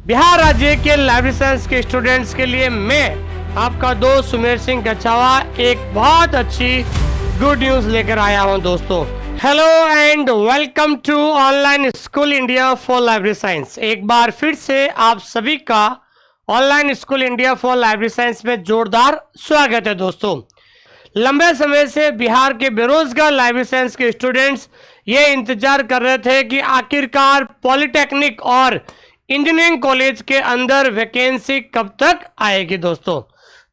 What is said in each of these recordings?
बिहार राज्य के library science के स्टूडेंट्स के लिए मैं आपका दोस्त सुमेर सिंह कछावा एक बहुत अच्छी गुड न्यूज लेकर आया हूं दोस्तों। Hello and welcome to online school India for library science. एक बार फिर से आप सभी का online school India for library science में जोरदार स्वागत है दोस्तों। लंबे समय से बिहार के बेरोजगार लाइब्रेरी साइंस के स्टूडेंट्स ये इंतजार कर रहे थे कि आखिरकार पॉलिटेक्निक और इंजीनियरिंग कॉलेज के अंदर वैकेंसी कब तक आएगी दोस्तों।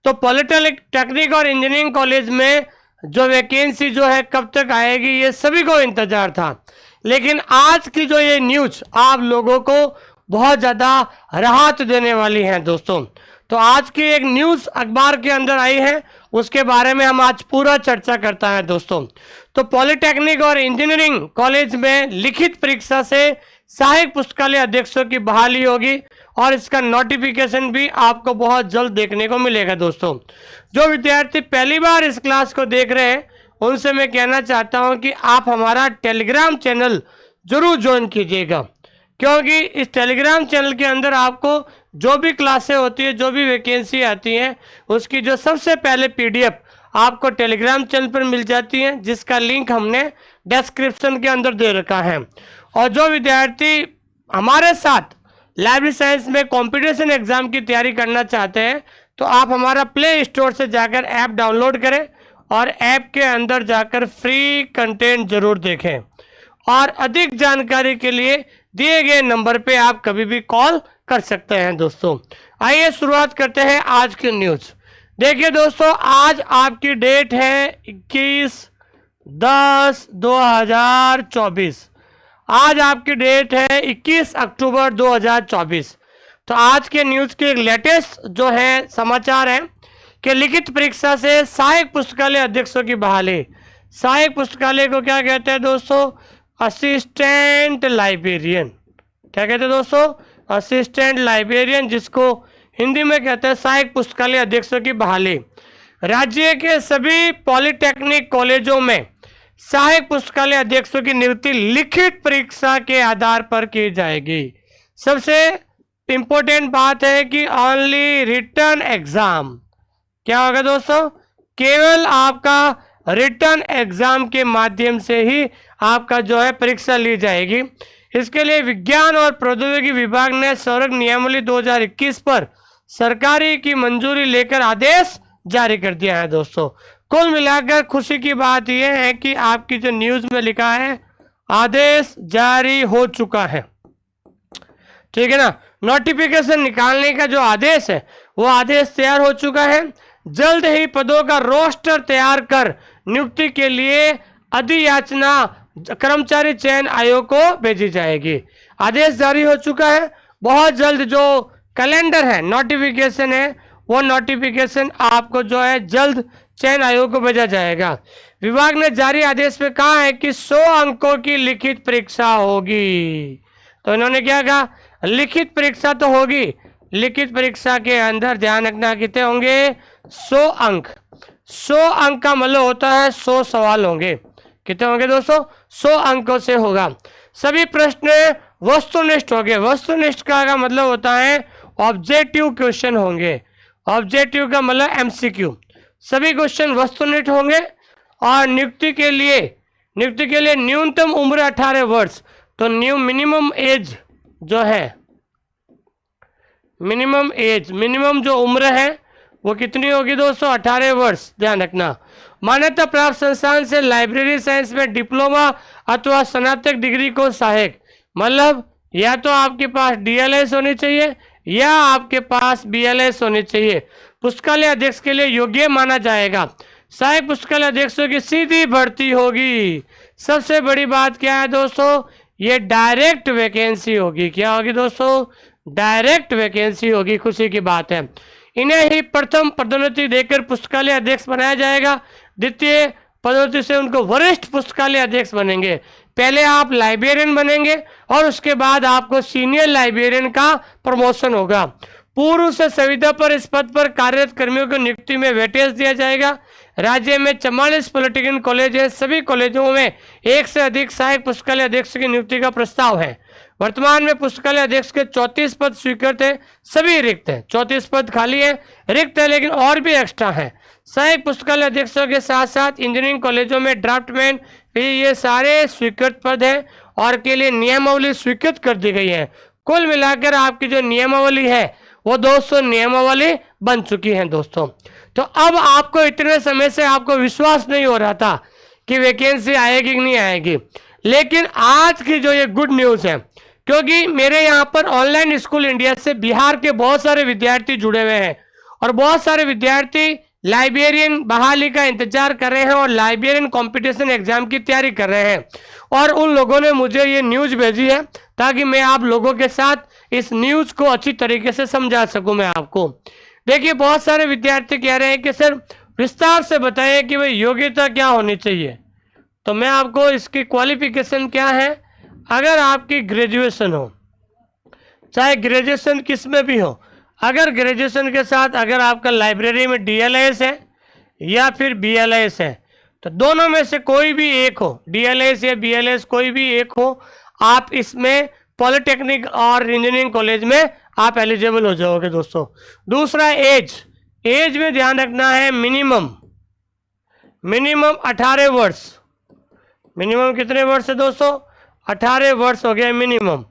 तो पॉलिटेक्निक और इंजीनियरिंग कॉलेज में जो वैकेंसी जो है कब तक आएगी ये सभी को इंतजार था, लेकिन आज की जो ये न्यूज आप लोगों को बहुत ज़्यादा राहत देने वाली है दोस्तों। तो आज की एक न्यूज़ अखबार के अंदर आई है, उसके बारे में हम आज पूरा चर्चा करता है दोस्तों। तो पॉलिटेक्निक और इंजीनियरिंग कॉलेज में लिखित परीक्षा से सहायक पुस्तकालय अध्यक्षों की बहाली होगी और इसका नोटिफिकेशन भी आपको बहुत जल्द देखने को मिलेगा दोस्तों। जो विद्यार्थी पहली बार इस क्लास को देख रहे हैं उनसे मैं कहना चाहता हूं कि आप हमारा टेलीग्राम चैनल जरूर ज्वाइन कीजिएगा, क्योंकि इस टेलीग्राम चैनल के अंदर आपको जो भी क्लासें होती है, जो भी वैकेंसी आती है, उसकी जो सबसे पहले पीडीएफ आपको टेलीग्राम चैनल पर मिल जाती है, जिसका लिंक हमने डिस्क्रिप्शन के अंदर दे रखा है। और जो विद्यार्थी हमारे साथ लाइब्रेरी साइंस में कंपटीशन एग्जाम की तैयारी करना चाहते हैं तो आप हमारा प्ले स्टोर से जाकर ऐप डाउनलोड करें और ऐप के अंदर जाकर फ्री कंटेंट जरूर देखें। और अधिक जानकारी के लिए दिए गए नंबर पे आप कभी भी कॉल कर सकते हैं दोस्तों। आइए शुरुआत करते हैं आज की न्यूज। देखिए दोस्तों, आज आपकी डेट है 21/10/2024। आज आपकी डेट है 21 अक्टूबर 2024। तो आज के न्यूज के लेटेस्ट जो है समाचार है कि लिखित परीक्षा से सहायक पुस्तकालय अध्यक्षों की बहाली। सहायक पुस्तकालय को क्या कहते हैं दोस्तों? Assistant librarian. क्या कहते हैं दोस्तों? असिस्टेंट लाइब्रेरियन, जिसको हिंदी में कहते हैं सहायक पुस्तकालय अध्यक्षों की बहाली। राज्य के सभी पॉलिटेक्निक कॉलेजों में सहायक पुस्तकालय अध्यक्षों की नियुक्ति लिखित परीक्षा के आधार पर की जाएगी। सबसे इंपॉर्टेंट बात है कि ओनली रिटन एग्जाम। क्या होगा दोस्तों? केवल आपका रिटन एग्जाम के माध्यम से ही आपका जो है परीक्षा ली जाएगी। इसके लिए विज्ञान और प्रौद्योगिकी विभाग ने सौरभ नियमावली 2021 पर सरकारी की मंजूरी लेकर आदेश जारी कर दिया है दोस्तों। कुल मिलाकर खुशी की बात यह है कि आपकी जो न्यूज में लिखा है आदेश जारी हो चुका है, ठीक है ना। नोटिफिकेशन निकालने का जो आदेश है वो आदेश तैयार हो चुका है। जल्द ही पदों का रोस्टर तैयार कर नियुक्ति के लिए अधियाचना कर्मचारी चयन आयोग को भेजी जाएगी। आदेश जारी हो चुका है। बहुत जल्द जो कैलेंडर है, नोटिफिकेशन है, वो नोटिफिकेशन आपको जो है जल्द चयन आयोग को भेजा जाएगा। विभाग ने जारी आदेश में कहा है कि 100 अंकों की लिखित परीक्षा होगी। तो इन्होंने क्या कहा? लिखित परीक्षा तो होगी। लिखित परीक्षा के अंदर ध्यान रखना कितने होंगे? 100 अंक। 100 अंक का मतलब होता है 100 सवाल होंगे। कितने होंगे दोस्तों? 100 अंकों से होगा। सभी प्रश्न वस्तुनिष्ठ होंगे। वस्तुनिष्ठ का मतलब होता है ऑब्जेक्टिव क्वेश्चन होंगे। ऑब्जेक्टिव का मतलब एमसीक्यू। सभी क्वेश्चन वस्तुनिष्ठ होंगे। और नियुक्ति के लिए न्यूनतम उम्र 18 वर्ष। तो मिनिमम एज जो है, मिनिमम जो उम्र है वो कितनी होगी दोस्तों? 18 वर्ष। ध्यान रखना। मान्यता प्राप्त संस्थान से लाइब्रेरी साइंस में डिप्लोमा अथवा स्नातक डिग्री को सहायक, मतलब या तो आपके पास डीएलएस होनी चाहिए या आपके पास बीएलएस होनी चाहिए, पुस्तकालय अध्यक्ष के लिए योग्य माना जाएगा। सहायक पुस्तकालय अध्यक्षों की सीधी भर्ती होगी। सबसे बड़ी बात क्या है दोस्तों? ये डायरेक्ट वैकेंसी होगी। क्या होगी दोस्तों? डायरेक्ट वैकेंसी होगी। खुशी की बात है। इन्हें ही प्रथम पदोन्नति देकर पुस्तकालय अध्यक्ष बनाया जाएगा। द्वितीय पदोन्नति से उनको वरिष्ठ पुस्तकालय अध्यक्ष बनेंगे। पहले आप लाइब्रेरियन बनेंगे और उसके बाद आपको सीनियर लाइब्रेरियन का प्रमोशन होगा। पूर्व से संविदा पर इस पद पर कार्यरत कर्मियों को नियुक्ति में वेटेज दिया जाएगा। राज्य में 44 पॉलिटेक्निक कॉलेज है। सभी कॉलेजों में एक से अधिक सहायक पुस्तकालय अध्यक्ष की नियुक्ति का प्रस्ताव है। वर्तमान में पुस्तकालय अध्यक्ष के 34 पद स्वीकृत है, सभी रिक्त हैं। 34 पद खाली है, रिक्त है, लेकिन और भी एक्स्ट्रा है। सहायक पुस्तकालय अध्यक्षों के साथ साथ इंजीनियरिंग कॉलेजों में ड्राफ्टमैन, ये सारे स्वीकृत पद हैं और के लिए नियमावली स्वीकृत कर दी गई है। कुल मिलाकर आपकी जो नियमावली है वो 200 नियमावली बन चुकी है दोस्तों। तो अब आपको इतने समय से आपको विश्वास नहीं हो रहा था कि वैकेंसी आएगी कि नहीं आएगी, लेकिन आज की जो ये गुड न्यूज़ है, क्योंकि मेरे यहाँ पर ऑनलाइन स्कूल इंडिया से बिहार के बहुत सारे विद्यार्थी जुड़े हुए हैं और बहुत सारे विद्यार्थी लाइब्रेरियन बहाली का इंतजार कर रहे हैं और लाइब्रेरियन कंपटीशन एग्जाम की तैयारी कर रहे हैं, और उन लोगों ने मुझे ये न्यूज़ भेजी है ताकि मैं आप लोगों के साथ इस न्यूज़ को अच्छी तरीके से समझा सकूं मैं आपको। देखिए, बहुत सारे विद्यार्थी कह रहे हैं कि सर विस्तार से बताइए कि भाई योग्यता क्या होनी चाहिए। तो मैं आपको इसकी क्वालिफिकेशन क्या है, अगर आपकी ग्रेजुएशन हो, चाहे ग्रेजुएशन किस में भी हो, अगर ग्रेजुएशन के साथ अगर आपका लाइब्रेरी में डीएलएस है या फिर बीएलएस है, तो दोनों में से कोई भी एक हो, डीएलएस या बीएलएस कोई भी एक हो, आप इसमें पॉलिटेक्निक और इंजीनियरिंग कॉलेज में आप एलिजिबल हो जाओगे दोस्तों। दूसरा एज में ध्यान रखना है, मिनिमम 18 वर्ष। मिनिमम कितने वर्ष है दोस्तों? 18 वर्ष हो गया मिनिमम।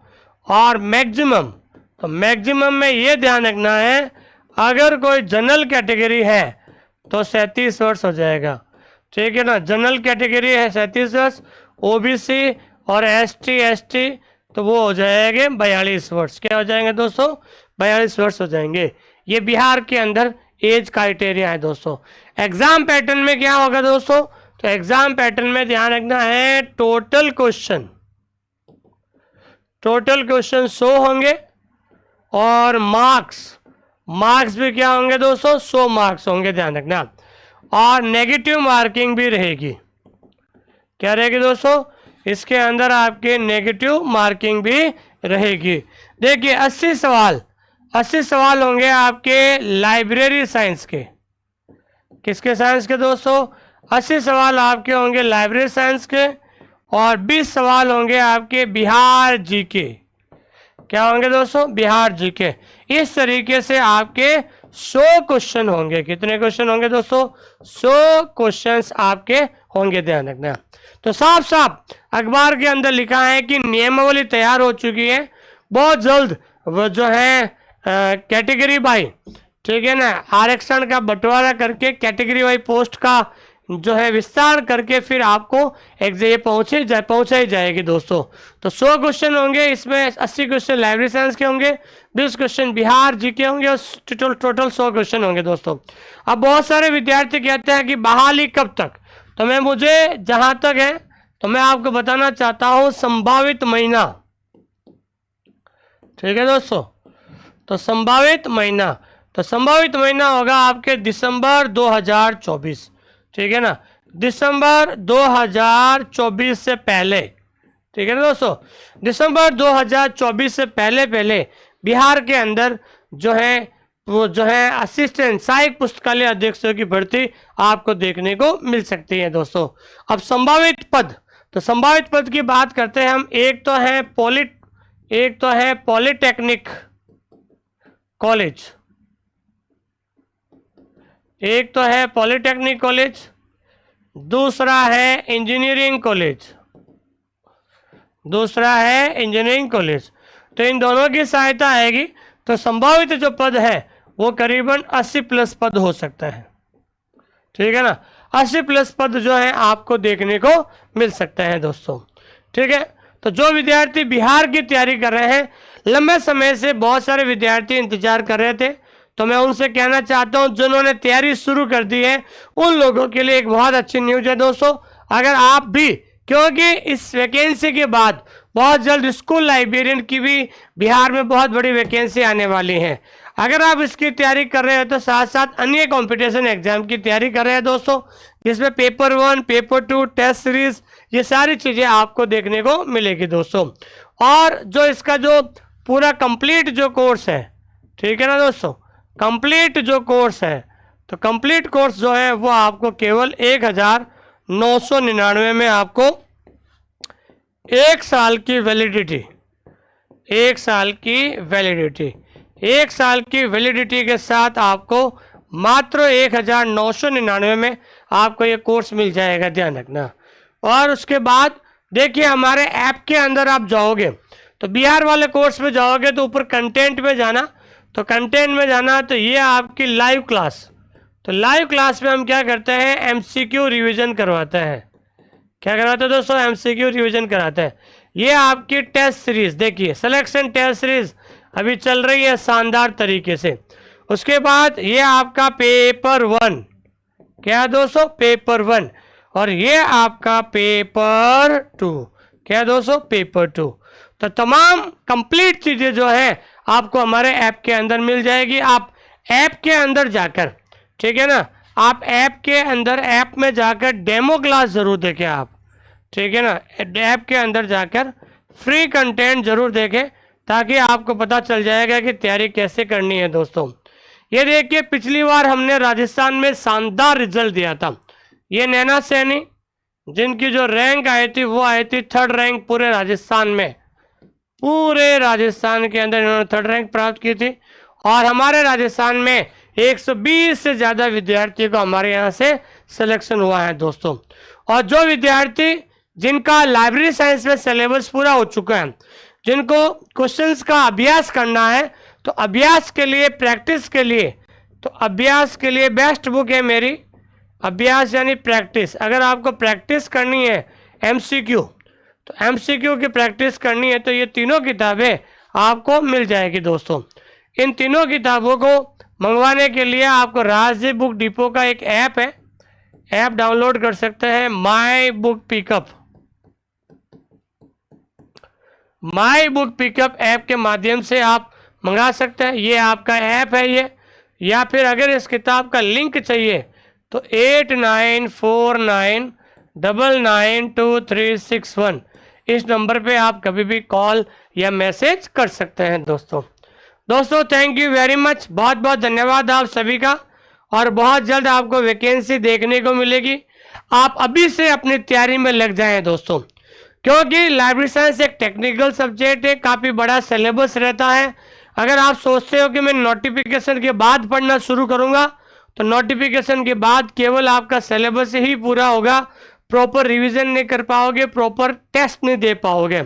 और मैक्सिमम, तो मैक्सिमम में ये ध्यान रखना है, अगर कोई जनरल कैटेगरी है तो 37 वर्ष हो जाएगा, ठीक है ना। जनरल कैटेगरी है 37 वर्ष, ओबीसी और एसटी तो वो हो जाएंगे 42 वर्ष। क्या हो जाएंगे दोस्तों? 42 वर्ष हो जाएंगे। ये बिहार के अंदर एज क्राइटेरिया है दोस्तों। एग्जाम पैटर्न में क्या होगा दोस्तों? तो एग्जाम पैटर्न में ध्यान रखना है, टोटल क्वेश्चन 100 होंगे और मार्क्स भी क्या होंगे दोस्तों? 100 मार्क्स होंगे, ध्यान रखना। और नेगेटिव मार्किंग भी रहेगी। क्या रहेगी दोस्तों? इसके अंदर आपके नेगेटिव मार्किंग भी रहेगी। देखिए 80 सवाल होंगे आपके लाइब्रेरी साइंस के। किसके साइंस के दोस्तों? 80 सवाल आपके होंगे लाइब्रेरी साइंस के और 20 सवाल होंगे आपके बिहार जीके। क्या होंगे दोस्तों? बिहार जीके। इस तरीके से आपके 100 क्वेश्चन होंगे। कितने क्वेश्चन होंगे दोस्तों? 100 क्वेश्चंस आपके होंगे, ध्यान रखना। तो साफ अखबार के अंदर लिखा है कि नियमावली तैयार हो चुकी है, बहुत जल्द वो जो है कैटेगरी बाई, ठीक है ना, आरक्षण का बंटवारा करके कैटेगरी वाइज पोस्ट का जो है विस्तार करके फिर आपको ये पहुंचाई जाएगी दोस्तों। तो 100 क्वेश्चन होंगे, इसमें 80 क्वेश्चन लाइब्रेरी साइंस के होंगे, 20 क्वेश्चन बिहार जीके होंगे और टोटल 100 क्वेश्चन होंगे दोस्तों। अब बहुत सारे विद्यार्थी कहते हैं कि बहाली कब तक, तो मुझे जहां तक है तो मैं आपको बताना चाहता हूं संभावित महीना, ठीक है दोस्तों। तो संभावित महीना होगा आपके दिसंबर 2024, ठीक है ना, दिसंबर 2024 से पहले, ठीक है ना दोस्तों। दिसंबर 2024 से पहले बिहार के अंदर जो है असिस्टेंट सहायक पुस्तकालय अध्यक्षों की भर्ती आपको देखने को मिल सकती है दोस्तों। अब संभावित पद, तो संभावित पद की बात करते हैं हम। एक तो है पॉलिटेक्निक कॉलेज, एक तो है पॉलिटेक्निक कॉलेज, दूसरा है इंजीनियरिंग कॉलेज, तो इन दोनों की सहायता आएगी। तो संभावित जो पद है वो करीबन 80 प्लस पद हो सकता है, ठीक है ना। 80 प्लस पद जो है आपको देखने को मिल सकते हैं दोस्तों, ठीक है। तो जो विद्यार्थी बिहार की तैयारी कर रहे हैं, लंबे समय से बहुत सारे विद्यार्थी इंतजार कर रहे थे, तो मैं उनसे कहना चाहता हूं जिन्होंने तैयारी शुरू कर दी है उन लोगों के लिए एक बहुत अच्छी न्यूज़ है दोस्तों। अगर आप भी, क्योंकि इस वैकेंसी के बाद बहुत जल्द स्कूल लाइब्रेरियन की भी बिहार में बहुत बड़ी वैकेंसी आने वाली है, अगर आप इसकी तैयारी कर रहे हैं तो साथ साथ अन्य कंपटीशन एग्जाम की तैयारी कर रहे हैं दोस्तों, जिसमें पेपर 1, पेपर 2, टेस्ट सीरीज, ये सारी चीज़ें आपको देखने को मिलेगी दोस्तों। और जो इसका जो पूरा कंप्लीट जो कोर्स है, ठीक है ना दोस्तों, कंप्लीट जो कोर्स है, तो कंप्लीट कोर्स जो है वो आपको केवल 1999 में आपको 1 साल की वैलिडिटी, 1 साल की वैलिडिटी, 1 साल की वैलिडिटी के साथ आपको मात्र 1999 में आपको ये कोर्स मिल जाएगा, ध्यान रखना। और उसके बाद देखिए हमारे ऐप के अंदर आप जाओगे तो बिहार वाले कोर्स में जाओगे तो ऊपर कंटेंट में जाना, तो कंटेंट में जाना तो ये आपकी लाइव क्लास, तो लाइव क्लास में हम क्या करते हैं, एमसीक्यू रिवीजन करवाते हैं। क्या करवाते हैं दोस्तों, एमसीक्यू रिवीजन कराते हैं। ये आपकी टेस्ट सीरीज देखिए, सिलेक्शन टेस्ट सीरीज अभी चल रही है शानदार तरीके से। उसके बाद ये आपका पेपर 1, क्या है दोस्तों, पेपर 1, और ये आपका पेपर 2, क्या है दोस्तों, पेपर 2। तो तमाम कंप्लीट चीजें जो है आपको हमारे ऐप के अंदर मिल जाएगी। आप ऐप के अंदर जाकर, ठीक है ना, आप ऐप के अंदर, ऐप में जाकर डेमो क्लास जरूर देखें आप, ठीक है ना, ऐप के अंदर जाकर फ्री कंटेंट जरूर देखें ताकि आपको पता चल जाएगा कि तैयारी कैसे करनी है दोस्तों। ये देखिए पिछली बार हमने राजस्थान में शानदार रिजल्ट दिया था। ये नैना सैनी जिनकी जो रैंक आई थी वो आई थी 3rd रैंक पूरे राजस्थान में, पूरे राजस्थान के अंदर इन्होंने 3rd रैंक प्राप्त की थी। और हमारे राजस्थान में 120 से ज़्यादा विद्यार्थियों को हमारे यहाँ से सिलेक्शन हुआ है दोस्तों। और जो विद्यार्थी जिनका लाइब्रेरी साइंस में सिलेबस पूरा हो चुका है, जिनको क्वेश्चंस का अभ्यास करना है, तो अभ्यास के लिए, प्रैक्टिस के लिए, तो अभ्यास के लिए बेस्ट बुक है मेरी अभ्यास यानी प्रैक्टिस। अगर आपको प्रैक्टिस करनी है एमसीक्यू, तो एमसीक्यू की प्रैक्टिस करनी है तो ये तीनों किताबें आपको मिल जाएगी दोस्तों। इन तीनों किताबों को मंगवाने के लिए आपको राजदीप बुक डिपो का एक ऐप है, ऐप डाउनलोड कर सकते हैं, my book pickup, my book pickup app के माध्यम से आप मंगा सकते हैं। ये आपका ऐप है ये, या फिर अगर इस किताब का लिंक चाहिए तो 8949992361 इस नंबर पे आप कभी भी कॉल या मैसेज कर सकते हैं दोस्तों। थैंक यू वेरी मच, बहुत बहुत धन्यवाद आप सभी का। और बहुत जल्द आपको वैकेंसी देखने को मिलेगी। आप अभी से अपनी तैयारी में लग जाएं दोस्तों, क्योंकि लाइब्रेरी साइंस एक टेक्निकल सब्जेक्ट है, काफ़ी बड़ा सिलेबस रहता है। अगर आप सोचते हो कि मैं नोटिफिकेशन के बाद पढ़ना शुरू करूंगा, तो नोटिफिकेशन के बाद केवल आपका सिलेबस ही पूरा होगा, प्रॉपर रिवीजन नहीं कर पाओगे, प्रॉपर टेस्ट नहीं दे पाओगे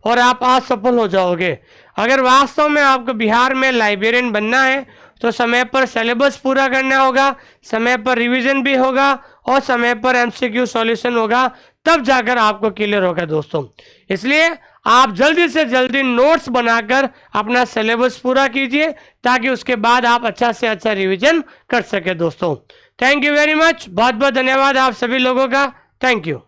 और आप असफल हो जाओगे। अगर वास्तव में आपको बिहार में लाइब्रेरियन बनना है तो समय पर सिलेबस पूरा करना होगा, समय पर रिवीजन भी होगा और समय पर एमसीक्यू सॉल्यूशन होगा, तब जाकर आपको क्लियर होगा दोस्तों। इसलिए आप जल्दी से जल्दी नोट्स बनाकर अपना सिलेबस पूरा कीजिए ताकि उसके बाद आप अच्छा से अच्छा रिवीजन कर सके दोस्तों। थैंक यू वेरी मच, बहुत बहुत धन्यवाद आप सभी लोगों का, थैंक यू।